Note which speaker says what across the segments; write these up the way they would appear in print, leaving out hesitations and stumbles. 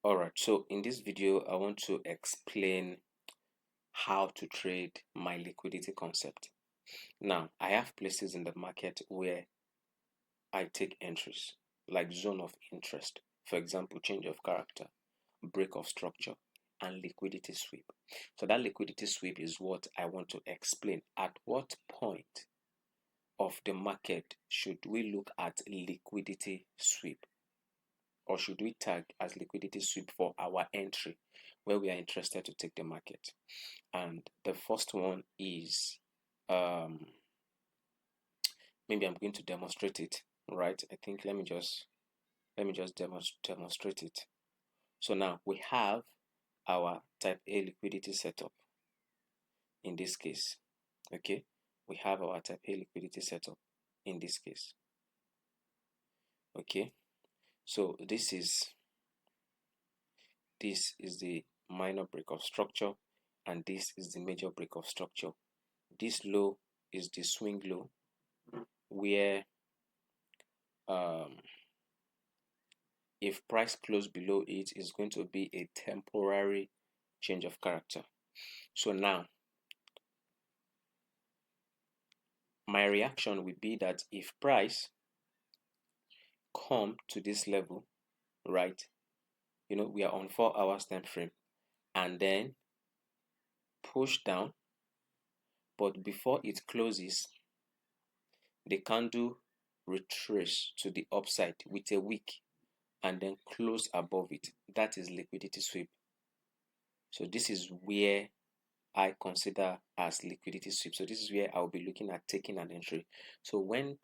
Speaker 1: Alright, so in this video, I want to explain how to trade my liquidity concept. Now, I have places in the market where I take entries, like zone of interest, for example, change of character, break of structure, and liquidity sweep. So that liquidity sweep is what I want to explain. At what point of the market should we look at liquidity sweep? Or should we tag as liquidity sweep for our entry where we are interested to take the market? And the first one is maybe I'm going to demonstrate it, right? I think let me just demonstrate it. So now we have our type A liquidity setup in this case. Okay, we have our type A liquidity setup in this case. Okay, so this is the minor break of structure, and this is the major break of structure. This low is the swing low, where if price close below it is going to be a temporary change of character. So now my reaction would be that if price come to this level, right, we are on 4 hours time frame, and then push down, but before it closes, the candle retrace to the upside with a wick and then close above it. That is liquidity sweep. So this is where I consider as liquidity sweep. So this is where I'll be looking at taking an entry. So when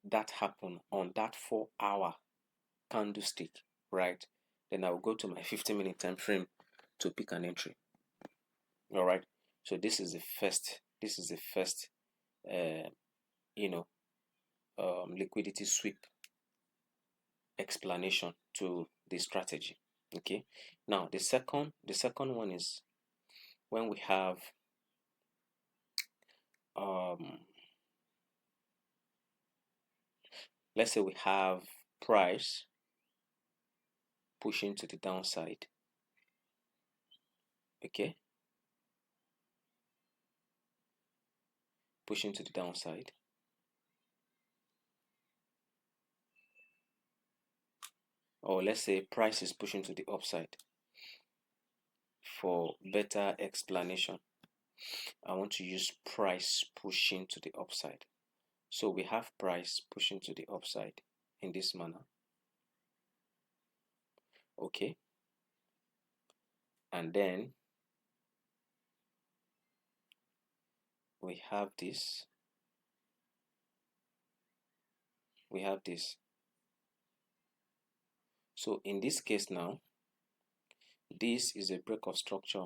Speaker 1: that happen on that 4-hour candlestick, right, then I'll go to my 15-minute time frame to pick an entry. All right. So this is the first. Uh, liquidity sweep explanation to the strategy. Okay. Now the second one is when we have let's say we have price pushing to the downside. Okay, pushing to the downside, or let's say price is pushing to the upside. For better explanation, I want to use price pushing to the upside. So we have price pushing to the upside in this manner. Okay, and then we have this. So in this case now, this is a break of structure,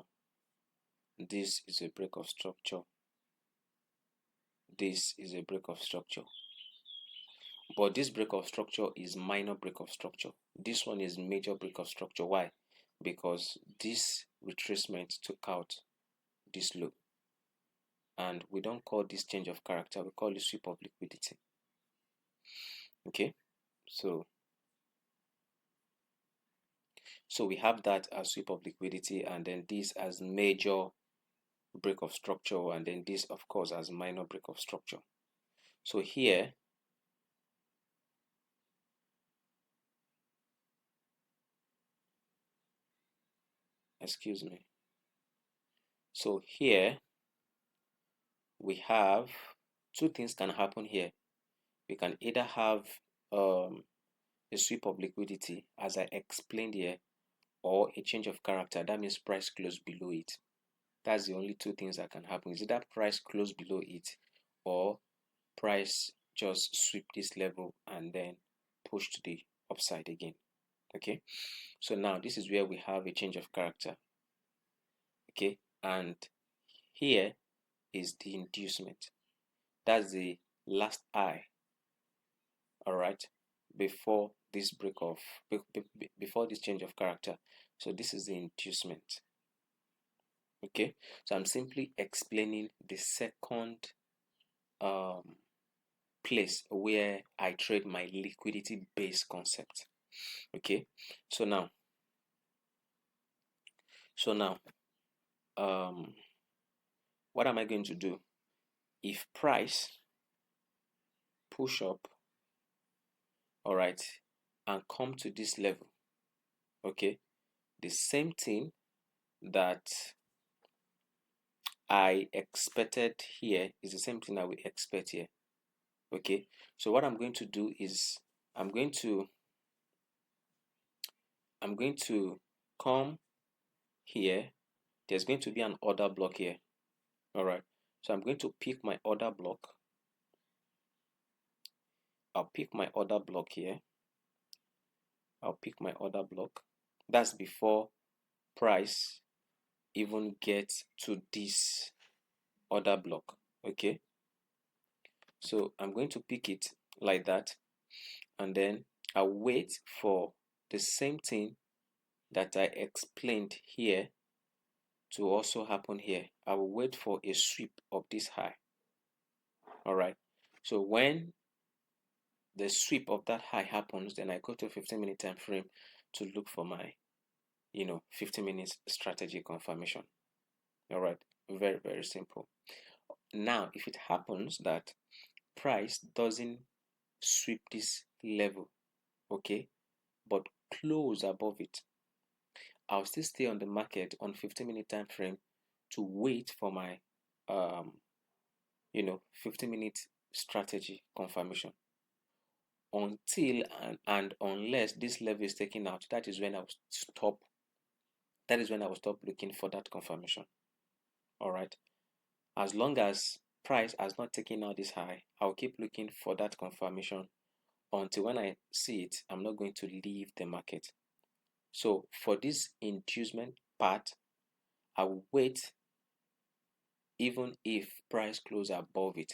Speaker 1: this is a break of structure, this is a break of structure. But this break of structure is minor break of structure. This one is major break of structure. Why? Because this retracement took out this low. And we don't call this change of character, we call it sweep of liquidity. Okay, so we have that as sweep of liquidity, and then this as major break of structure, and then this of course as minor break of structure. So here excuse me, so here we have two things can happen here. We can either have a sweep of liquidity as I explained here, or a change of character. That means price close below it. That's the only two things that can happen. Is either price close below it, or price just sweep this level and then push to the upside again. Okay, so now this is where we have a change of character. Okay, and here is the inducement. That's the last high, all right, before this break of before this change of character. So this is the inducement. Okay, so I'm simply explaining the second place where I trade my liquidity based concept. Okay, so now So now, what am I going to do? If price push up, all right, and come to this level, okay, the same thing that I expected here is the same thing that we expect here. Okay, so what I'm going to do is I'm going to come here. There's going to be an order block here. All right, so I'm going to pick my order block. I'll pick my order block here. I'll pick my order block. That's before price even gets to this order block. Okay, so I'm going to pick it like that, and then I'll wait for the same thing that I explained here to also happen here. I will wait for a sweep of this high. All right, so when the sweep of that high happens, then I go to 15-minute time frame to look for my 15 minutes strategy confirmation. All right, very, very simple. Now if it happens that price doesn't sweep this level, okay, but close above it, I'll still stay on the market on 15-minute time frame to wait for my 15-minute strategy confirmation until and unless this level is taken out. That is when I will stop. That is when I will stop looking for that confirmation. All right, as long as price has not taken out this high, I'll keep looking for that confirmation until when I see it, I'm not going to leave the market. So for this inducement part, I will wait even if price close above it.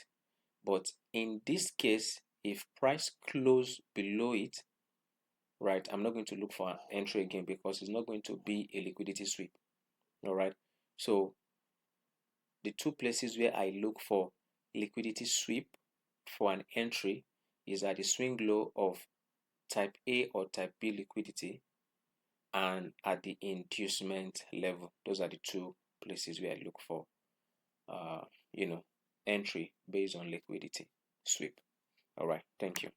Speaker 1: But in this case, if price close below it, right, I'm not going to look for an entry again because it's not going to be a liquidity sweep. All right, so the two places where I look for liquidity sweep for an entry is at the swing low of type A or type B liquidity and at the inducement level. Those are the two places where I look for uh, entry based on liquidity sweep. All right, thank you.